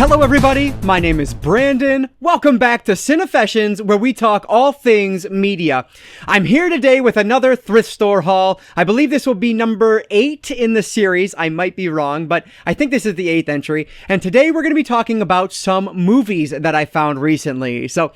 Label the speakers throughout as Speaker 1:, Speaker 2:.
Speaker 1: Hello everybody, my name is Brandon. Welcome back to Cinefessions, where we talk all things media. I'm here today with another thrift store haul. I believe this will be number 8 in the series. I might be wrong, but I think this is the 8th entry. And today we're going to be talking about some movies that I found recently. So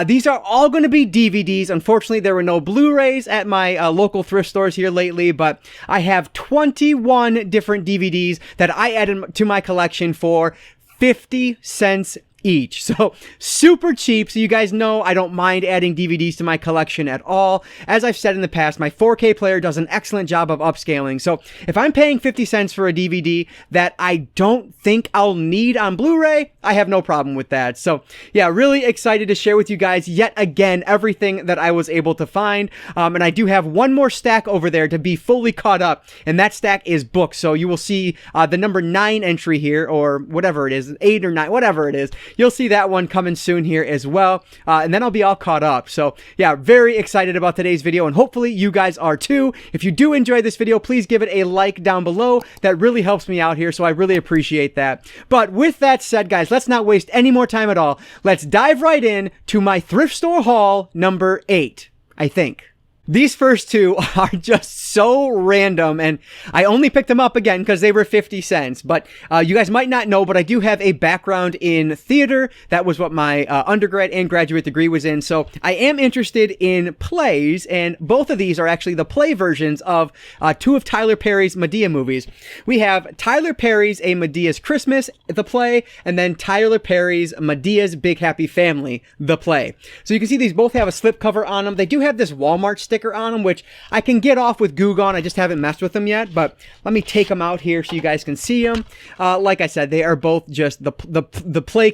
Speaker 1: these are all going to be DVDs. Unfortunately, there were no Blu-rays at my local thrift stores here lately, but I have 21 different DVDs that I added to my collection for 50 cents each. So super cheap. So you guys know I don't mind adding DVDs to my collection at all. As I've said in the past, my 4K player does an excellent job of upscaling. So if I'm paying 50 cents for a DVD that I don't think I'll need on Blu-ray, I have no problem with that. So yeah, really excited to share with you guys yet again everything that I was able to find. And I do have one more stack over there to be fully caught up, and that stack is books. So you will see the number 9 entry here, or whatever it is, 8 or 9, whatever it is. You'll see that one coming soon here as well, and then I'll be all caught up. So yeah, very excited about today's video, and hopefully you guys are too. If you do enjoy this video, please give it a like down below. That really helps me out here, so I really appreciate that. But with that said, guys, let's not waste any more time at all. Let's dive right in to my thrift store haul number 8, I think. These first two are just so random, and I only picked them up again because they were 50 cents. But you guys might not know, but I do have a background in theater. That was what my undergrad and graduate degree was in. So I am interested in plays, and both of these are actually the play versions of 2 of Tyler Perry's Madea movies. We have Tyler Perry's A Madea's Christmas, the play, and then Tyler Perry's Madea's Big Happy Family, the play. So you can see these both have a slipcover on them. They do have this Walmart sticker on them, which I can get off with Goo Gone. I just haven't messed with them yet, but let me take them out here so you guys can see them. Like I said, they are both just the play.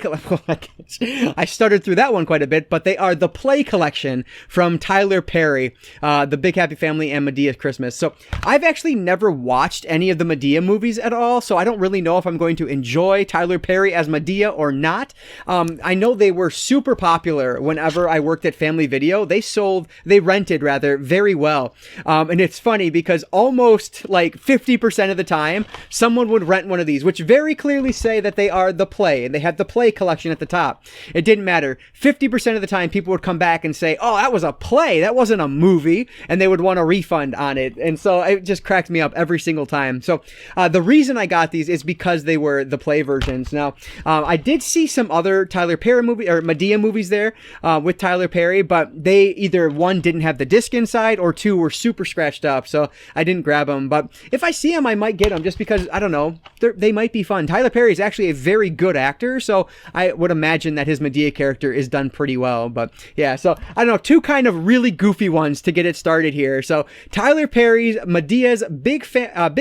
Speaker 1: I started through that one quite a bit, but they are the play collection from Tyler Perry, the Big Happy Family and Madea's Christmas. So I've actually never watched any of the Madea movies at all, so I don't really know if I'm going to enjoy Tyler Perry as Madea or not. I know they were super popular whenever I worked at Family Video. They rented rather very well. And it's funny because almost like 50% of the time, someone would rent one of these, which very clearly say that they are the play, and they have the play collection at the top. It didn't matter. 50% of the time, people would come back and say, oh, that was a play. That wasn't a movie. And they would want a refund on it. And so it just cracked me up every single time. So the reason I got these is because they were the play versions. Now, I did see some other Tyler Perry movie or Madea movies there with Tyler Perry, but they either, one, didn't have the disc inside, or 2, were super scratched up, so I didn't grab them. But if I see them, I might get them just because, I don't know, they might be fun. Tyler Perry is actually a very good actor, so I would imagine that his Madea character is done pretty well. But yeah, so I don't know, 2 kind of really goofy ones to get it started here. So Tyler Perry's Madea's Big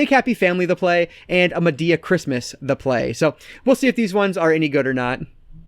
Speaker 1: Happy Family, the play, and a Madea Christmas, the play. So we'll see if these ones are any good or not.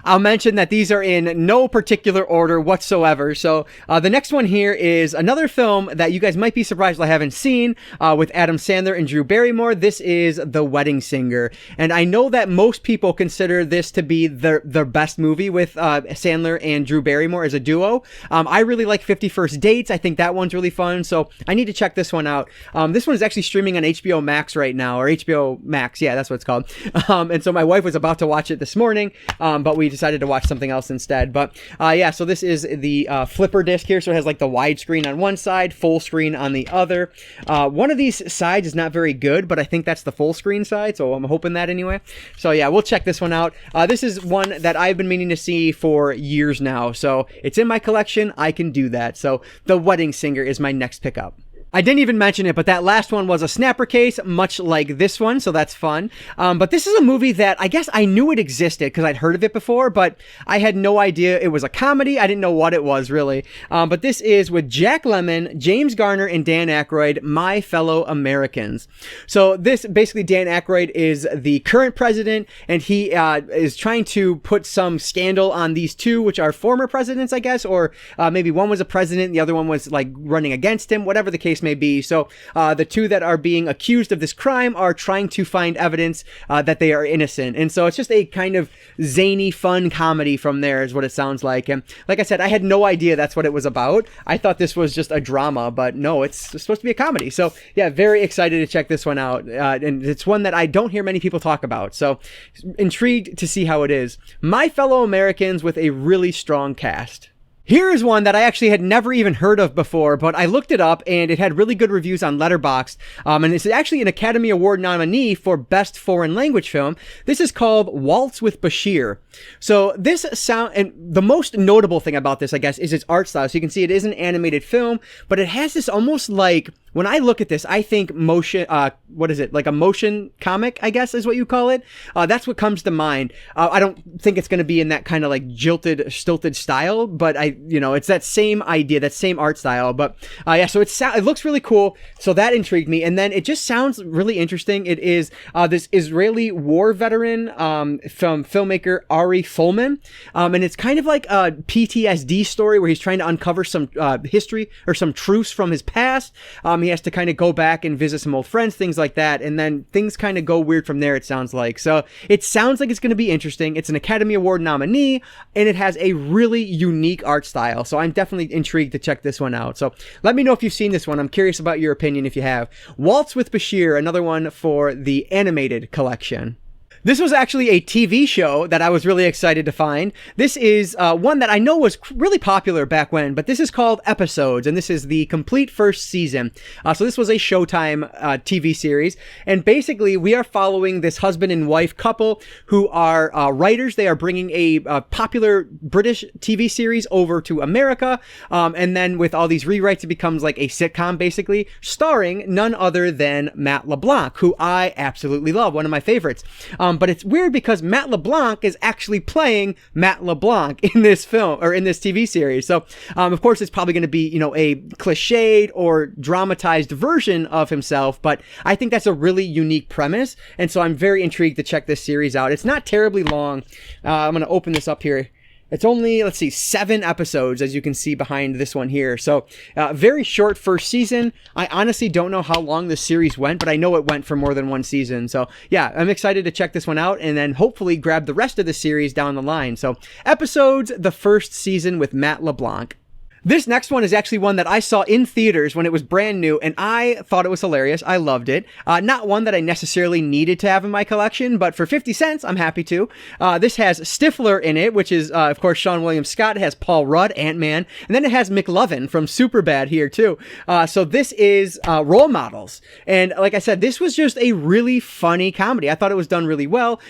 Speaker 1: I'll mention that these are in no particular order whatsoever. So the next one here is another film that you guys might be surprised I haven't seen with Adam Sandler and Drew Barrymore. This is The Wedding Singer. And I know that most people consider this to be their best movie with Sandler and Drew Barrymore as a duo. I really like 50 First Dates. I think that one's really fun. So I need to check this one out. This one is actually streaming on HBO Max right now, or HBO Max. Yeah, that's what it's called. And so my wife was about to watch it this morning, but we decided to watch something else instead. But yeah, so this is the flipper disc here, so it has like the widescreen on one side, full screen on the other. One of these sides is not very good, but I think that's the full screen side, so I'm hoping that anyway. So yeah, we'll check this one out. This is one that I've been meaning to see for years now, so it's in my collection. I can do that. So The Wedding Singer is my next pickup. I didn't even mention it, but that last one was a snapper case, much like this one, so that's fun. But this is a movie that I guess I knew it existed because I'd heard of it before, but I had no idea it was a comedy. I didn't know what it was, really. But this is with Jack Lemmon, James Garner, and Dan Aykroyd, My Fellow Americans. So this, basically, Dan Aykroyd is the current president, and he is trying to put some scandal on these 2, which are former presidents, I guess, or maybe one was a president, the other one was like running against him, whatever the case may be. So the two that are being accused of this crime are trying to find evidence that they are innocent. And so it's just a kind of zany, fun comedy from there is what it sounds like. And like I said, I had no idea that's what it was about. I thought this was just a drama, but no, it's supposed to be a comedy. So yeah, very excited to check this one out. And it's one that I don't hear many people talk about. So intrigued to see how it is. My Fellow Americans with a really strong cast. Here is one that I actually had never even heard of before, but I looked it up and it had really good reviews on Letterboxd. And it's actually an Academy Award nominee for Best Foreign Language Film. This is called Waltz with Bashir. So this and the most notable thing about this, I guess, is its art style. So you can see it is an animated film, but it has this almost like, when I look at this, I think motion, what is it? Like a motion comic, I guess is what you call it. That's what comes to mind. I don't think it's going to be in that kind of like stilted style, but it's that same idea, that same art style. But yeah, so it looks really cool. So that intrigued me. And then it just sounds really interesting. It is this Israeli war veteran from filmmaker Ari Folman. And it's kind of like a PTSD story where he's trying to uncover some history or some truths from his past. He has to kind of go back and visit some old friends, things like that. And then things kind of go weird from there, it sounds like. So it sounds like it's going to be interesting. It's an Academy Award nominee, and it has a really unique art style. So I'm definitely intrigued to check this one out. So let me know if you've seen this one. I'm curious about your opinion if you have. Waltz with Bashir, another one for the animated collection. This was actually a TV show that I was really excited to find. This is one that I know was really popular back when, but this is called Episodes, and this is the complete first season. So this was a Showtime TV series, and basically we are following this husband and wife couple who are writers. They are bringing a popular British TV series over to America, and then with all these rewrites, it becomes like a sitcom, basically, starring none other than Matt LeBlanc, who I absolutely love, one of my favorites. But it's weird because Matt LeBlanc is actually playing Matt LeBlanc in this film or in this TV series. So, of course, it's probably going to be, a cliched or dramatized version of himself, but I think that's a really unique premise. And so I'm very intrigued to check this series out. It's not terribly long. I'm going to open this up here. It's only, 7 episodes, as you can see behind this one here. So, very short first season. I honestly don't know how long the series went, but I know it went for more than one season. So, yeah, I'm excited to check this one out and then hopefully grab the rest of the series down the line. So, Episodes, the first season with Matt LeBlanc. This next one is actually one that I saw in theaters when it was brand new, and I thought it was hilarious. I loved it. Not one that I necessarily needed to have in my collection, but for 50 cents, I'm happy to. This has Stifler in it, which is, of course, Sean William Scott. It has Paul Rudd, Ant-Man, and then it has McLovin from Superbad here, too. So this is Role Models. And like I said, this was just a really funny comedy. I thought it was done really well.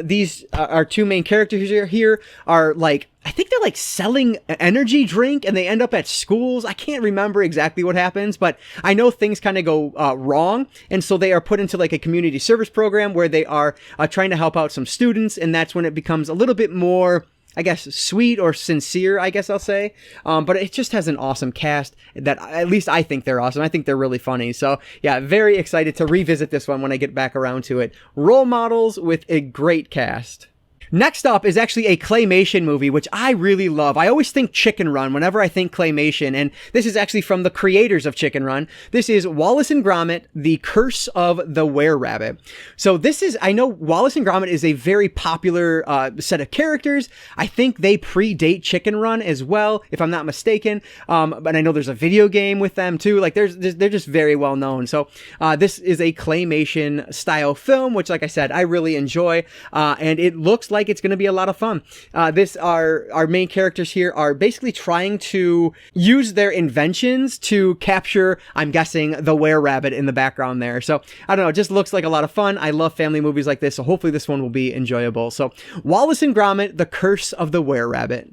Speaker 1: These our two main characters here are like, I think they're like selling an energy drink and they end up at schools. I can't remember exactly what happens, but I know things kind of go wrong. And so they are put into like a community service program where they are trying to help out some students. And that's when it becomes a little bit more, I guess, sweet or sincere, I guess I'll say. But it just has an awesome cast that at least I think they're awesome. I think they're really funny. So yeah, very excited to revisit this one when I get back around to it. Role Models with a great cast. Next up is actually a claymation movie, which I really love. I always think Chicken Run whenever I think claymation, and this is actually from the creators of Chicken Run. This is Wallace and Gromit, The Curse of the Were-Rabbit. So this is, I know Wallace and Gromit is a very popular set of characters. I think they predate Chicken Run as well, if I'm not mistaken. But I know there's a video game with them too. Like they're just very well known. So this is a claymation style film, which, like I said, I really enjoy, and it looks like it's going to be a lot of fun. Our main characters here are basically trying to use their inventions to capture, I'm guessing, the were-rabbit in the background there. So I don't know, it just looks like a lot of fun. I love family movies like this, so hopefully this one will be enjoyable. So Wallace and Gromit, The Curse of the Were-Rabbit.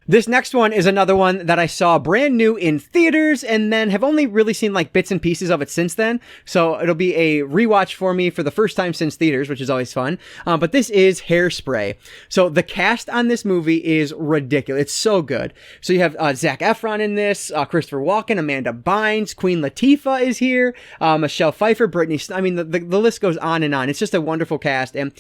Speaker 1: This next one is another one that I saw brand new in theaters and then have only really seen like bits and pieces of it since then. So it'll be a rewatch for me for the first time since theaters, which is always fun. But this is Hairspray. So the cast on this movie is ridiculous. It's so good. So you have Zac Efron in this, Christopher Walken, Amanda Bynes, Queen Latifah is here, Michelle Pfeiffer, Brittany. I mean, the list goes on and on. It's just a wonderful cast. And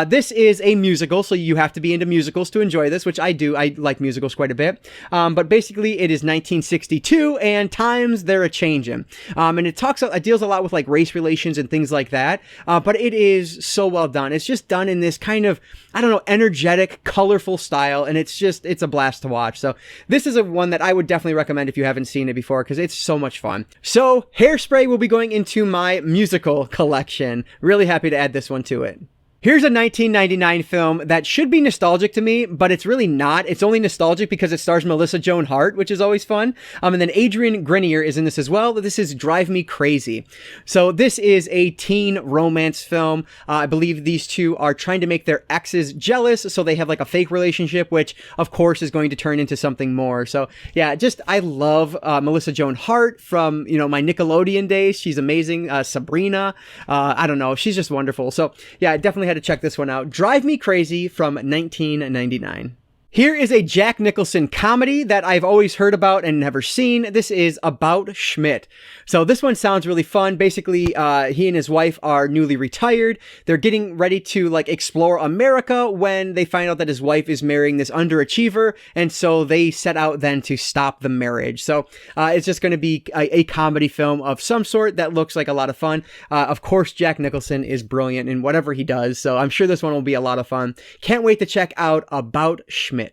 Speaker 1: this is a musical, so you have to be into musicals to enjoy this, which I do. I like musicals shows quite a bit. But basically it is 1962 and times they're a-changin'. And it deals a lot with like race relations and things like that. But it is so well done. It's just done in this kind of, I don't know, energetic, colorful style. And it's a blast to watch. So this is one that I would definitely recommend if you haven't seen it before, because it's so much fun. So Hairspray will be going into my musical collection. Really happy to add this one to it. Here's a 1999 film that should be nostalgic to me, but it's really not. It's only nostalgic because it stars Melissa Joan Hart, which is always fun. And then Adrian Grenier is in this as well. This is Drive Me Crazy. So this is a teen romance film. I believe these two are trying to make their exes jealous, so they have like a fake relationship, which of course is going to turn into something more. So yeah, I love Melissa Joan Hart from, my Nickelodeon days. She's amazing. Sabrina. I don't know. She's just wonderful. So yeah, I definitely had to check this one out. Drive Me Crazy from 1999. Here is a Jack Nicholson comedy that I've always heard about and never seen. This is About Schmidt. So this one sounds really fun. Basically, he and his wife are newly retired. They're getting ready to like explore America when they find out that his wife is marrying this underachiever. And so they set out then to stop the marriage. So it's just going to be a comedy film of some sort that looks like a lot of fun. Of course, Jack Nicholson is brilliant in whatever he does. So I'm sure this one will be a lot of fun. Can't wait to check out About Schmidt.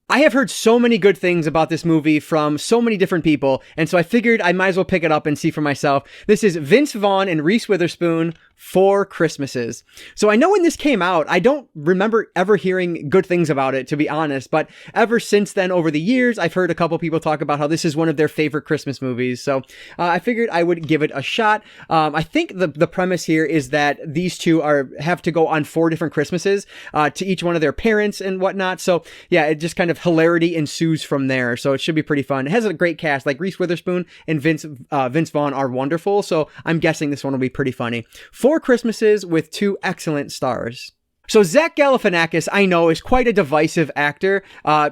Speaker 1: I have heard so many good things about this movie from so many different people, and so I figured I might as well pick it up and see for myself. This is Vince Vaughn and Reese Witherspoon, 4 Christmases. So I know when this came out, I don't remember ever hearing good things about it, to be honest, but ever since then, over the years, I've heard a couple people talk about how this is one of their favorite Christmas movies, so I figured I would give it a shot. I think the premise here is that these two have to go on 4 different Christmases to each one of their parents and whatnot, so yeah, it just kind of hilarity ensues from there, so it should be pretty fun. It has a great cast, like Reese Witherspoon and Vince Vaughn are wonderful, so I'm guessing this one will be pretty funny. 4 Christmases with 2 excellent stars. So Zach Galifianakis, I know, is quite a divisive actor.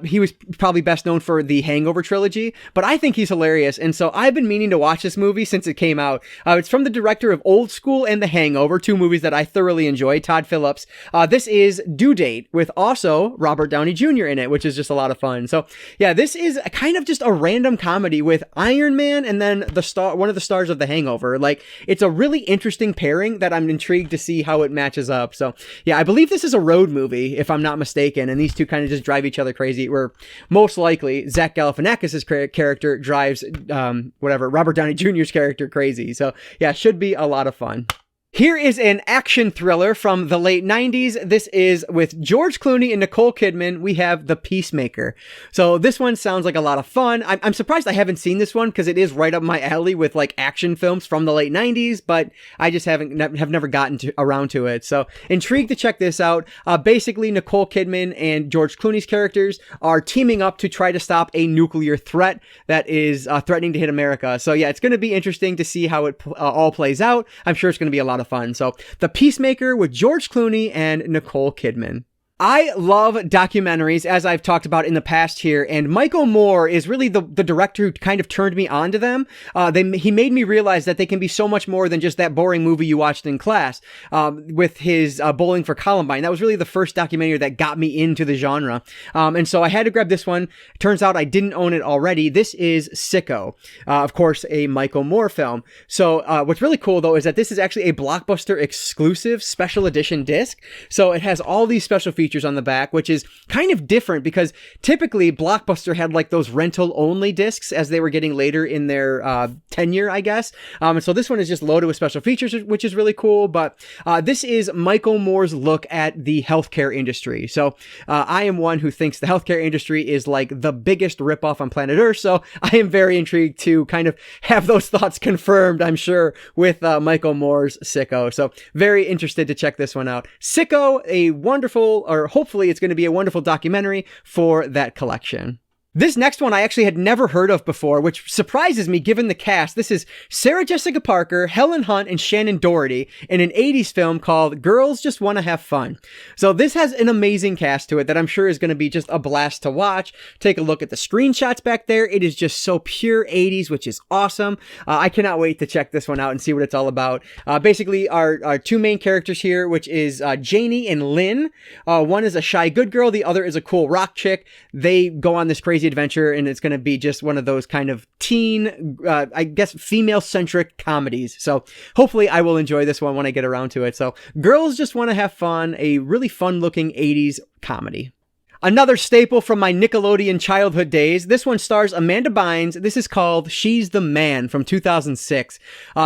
Speaker 1: He was probably best known for the Hangover trilogy, but I think he's hilarious. And so I've been meaning to watch this movie since it came out. It's from the director of Old School and The Hangover, 2 movies that I thoroughly enjoy, Todd Phillips. This is Due Date with also Robert Downey Jr. in it, which is just a lot of fun. So yeah, this is kind of just a random comedy with Iron Man and then one of the stars of The Hangover. Like, it's a really interesting pairing that I'm intrigued to see how it matches up. So yeah, I believe this is a road movie, if I'm not mistaken, and these two kind of just drive each other crazy, where most likely Zach Galifianakis' character drives Robert Downey Jr.'s character crazy. So yeah, should be a lot of fun. Here is an action thriller from the late 90s. This is with George Clooney and Nicole Kidman. We have The Peacemaker. So this one sounds like a lot of fun. I'm surprised I haven't seen this one because it is right up my alley with like action films from the late 90s, but I just have never gotten around to it. So intrigued to check this out. Basically, Nicole Kidman and George Clooney's characters are teaming up to try to stop a nuclear threat that is threatening to hit America. So yeah, it's going to be interesting to see how it all plays out. I'm sure it's going to be a lot of fun. So The Peacemaker with George Clooney and Nicole Kidman. I love documentaries, as I've talked about in the past here, and Michael Moore is really the director who kind of turned me on to them. He made me realize that they can be so much more than just that boring movie you watched in class, with his Bowling for Columbine. That was really the first documentary that got me into the genre. And so I had to grab this one. Turns out I didn't own it already. This is Sicko, of course, a Michael Moore film. So what's really cool, though, is that this is actually a Blockbuster exclusive special edition disc. So it has all these special features on the back, which is kind of different because typically Blockbuster had like those rental only discs as they were getting later in their tenure, I guess. And so this one is just loaded with special features, which is really cool. But this is Michael Moore's look at the healthcare industry. So I am one who thinks the healthcare industry is like the biggest ripoff on planet Earth. So I am very intrigued to kind of have those thoughts confirmed, I'm sure, with Michael Moore's Sicko. So very interested to check this one out. Sicko, a wonderful, or hopefully it's going to be a wonderful documentary for that collection. This next one I actually had never heard of before, which surprises me given the cast. This is Sarah Jessica Parker, Helen Hunt, and Shannon Doherty in an 80s film called Girls Just Want to Have Fun. So this has an amazing cast to it that I'm sure is going to be just a blast to watch. Take a look at the screenshots back there. It is just so pure 80s, which is awesome. I cannot wait to check this one out and see what it's all about. Basically, our 2 main characters here, which is Janie and Lynn. One is a shy good girl. The other is a cool rock chick. They go on this crazy crazy adventure, and it's going to be just one of those kind of teen, I guess, female-centric comedies. So hopefully I will enjoy this one when I get around to it. So girls just want to have fun, a really fun-looking 80s comedy. Another staple from my Nickelodeon childhood days. This one stars Amanda Bynes. This is called She's the Man from 2006.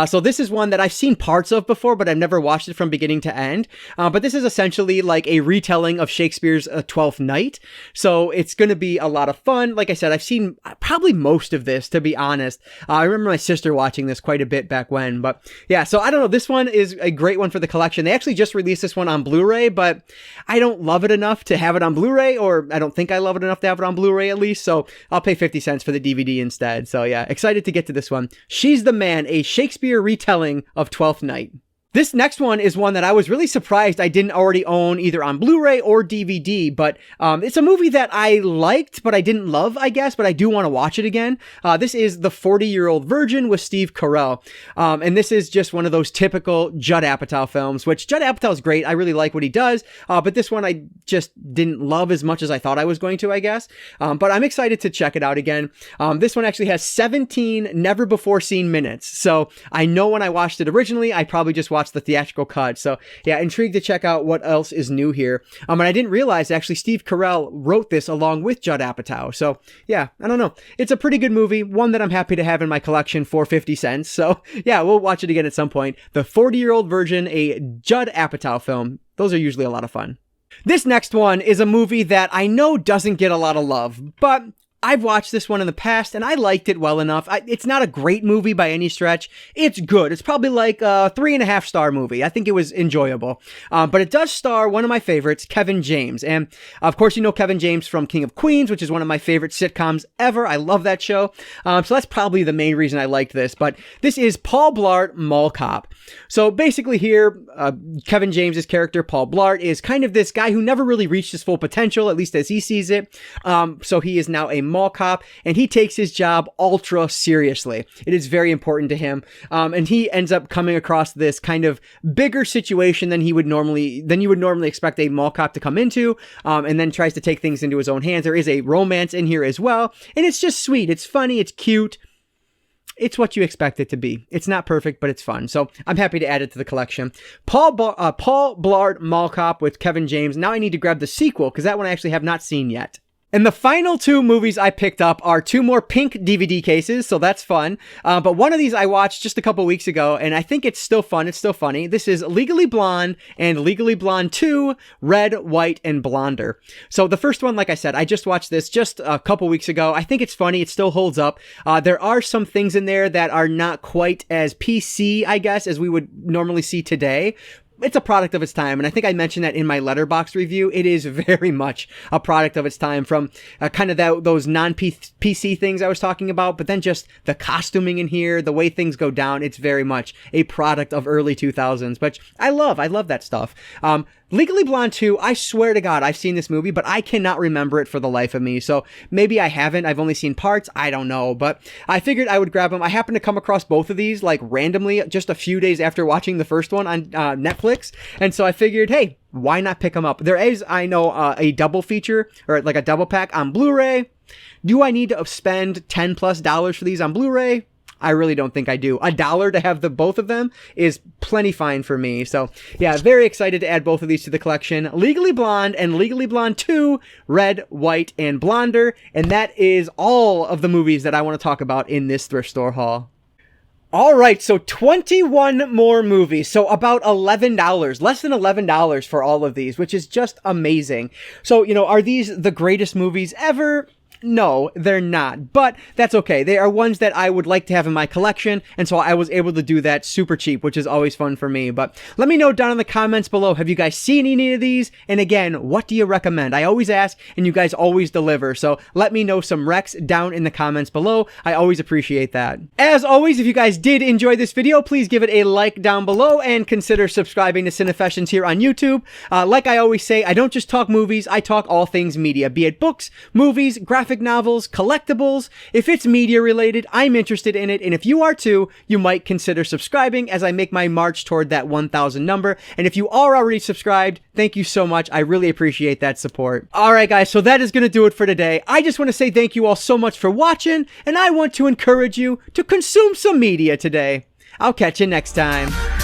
Speaker 1: So this is one that I've seen parts of before, but I've never watched it from beginning to end. But this is essentially like a retelling of Shakespeare's Twelfth Night. So it's going to be a lot of fun. Like I said, I've seen probably most of this, to be honest. I remember my sister watching this quite a bit back when. But yeah, so I don't know. This one is a great one for the collection. They actually just released this one on Blu-ray, but I don't love it enough to have it on Blu-ray, or I don't think I love it enough to have it on Blu-ray at least, so I'll pay 50 cents for the DVD instead. So yeah, excited to get to this one. She's the Man, a Shakespeare retelling of Twelfth Night. This next one is one that I was really surprised I didn't already own either on Blu-ray or DVD, but it's a movie that I liked, but I didn't love, I guess, but I do want to watch it again. This is The 40-Year-Old Virgin with Steve Carell, and this is just one of those typical Judd Apatow films, which Judd Apatow is great. I really like what he does, but this one I just didn't love as much as I thought I was going to, I guess, but I'm excited to check it out again. This one actually has 17 never-before-seen minutes, so I know when I watched it originally, I probably just watched the theatrical cut. So yeah, intrigued to check out what else is new here. And I didn't realize actually Steve Carell wrote this along with Judd Apatow. So yeah, I don't know. It's a pretty good movie, one that I'm happy to have in my collection for 50 cents. So yeah, we'll watch it again at some point. The 40-Year-Old Virgin, a Judd Apatow film. Those are usually a lot of fun. This next one is a movie that I know doesn't get a lot of love, but I've watched this one in the past and I liked it well enough. It's not a great movie by any stretch. It's good. It's probably like a 3.5 star movie. I think it was enjoyable. But it does star one of my favorites, Kevin James. And of course, you know Kevin James from King of Queens, which is one of my favorite sitcoms ever. I love that show. So that's probably the main reason I liked this. But this is Paul Blart, Mall Cop. So basically here, Kevin James's character, Paul Blart, is kind of this guy who never really reached his full potential, at least as he sees it. So he is now a mall cop, and he takes his job ultra seriously. It is very important to him, and he ends up coming across this kind of bigger situation than you would normally expect a mall cop to come into, and then tries to take things into his own hands. There is a romance in here as well, and it's just sweet. It's funny. It's cute. It's what you expect it to be. It's not perfect, but it's fun. So I'm happy to add it to the collection. Paul Blart Mall Cop with Kevin James. Now I need to grab the sequel because that one I actually have not seen yet. And the final two movies I picked up are two more pink DVD cases, so that's fun. But one of these I watched just a couple weeks ago, and I think it's still fun. It's still funny. This is Legally Blonde and Legally Blonde 2, Red, White, and Blonder. So the first one, like I said, I just watched this just a couple weeks ago. I think it's funny. It still holds up. There are some things in there that are not quite as PC, I guess, as we would normally see today. It's a product of its time, and I think I mentioned that in my Letterboxd review. It is very much a product of its time, from kind of those non-PC things I was talking about, but then just the costuming in here, the way things go down. It's very much a product of early 2000s, which I love that stuff. Legally Blonde 2, I swear to God, I've seen this movie, but I cannot remember it for the life of me. So maybe I haven't. I've only seen parts. I don't know, but I figured I would grab them. I happened to come across both of these like randomly just a few days after watching the first one on Netflix. And so I figured, hey, why not pick them up? There is, I know, a double feature or like a double pack on Blu-ray. Do I need to spend $10+ for these on Blu-ray? I really don't think I do. $1 to have the both of them is plenty fine for me. So yeah, very excited to add both of these to the collection. Legally Blonde and Legally Blonde 2, Red, White, and Blonder. And that is all of the movies that I want to talk about in this thrift store haul. All right, so 21 more movies. So about $11, less than $11 for all of these, which is just amazing. So, you know, are these the greatest movies ever? No, they're not, but that's okay. They are ones that I would like to have in my collection, and so I was able to do that super cheap, which is always fun for me. But let me know down in the comments below, have you guys seen any of these? And again, what do you recommend? I always ask, and you guys always deliver, so let me know some recs down in the comments below. I always appreciate that. As always, if you guys did enjoy this video, please give it a like down below, and consider subscribing to Cinefessions here on YouTube. Like I always say, I don't just talk movies, I talk all things media, be it books, movies, graphic graphic novels, collectibles. If it's media related, I'm interested in it. And if you are too, you might consider subscribing as I make my march toward that 1,000 number. And if you are already subscribed, thank you so much. I really appreciate that support. All right, guys. So that is going to do it for today. I just want to say thank you all so much for watching. And I want to encourage you to consume some media today. I'll catch you next time.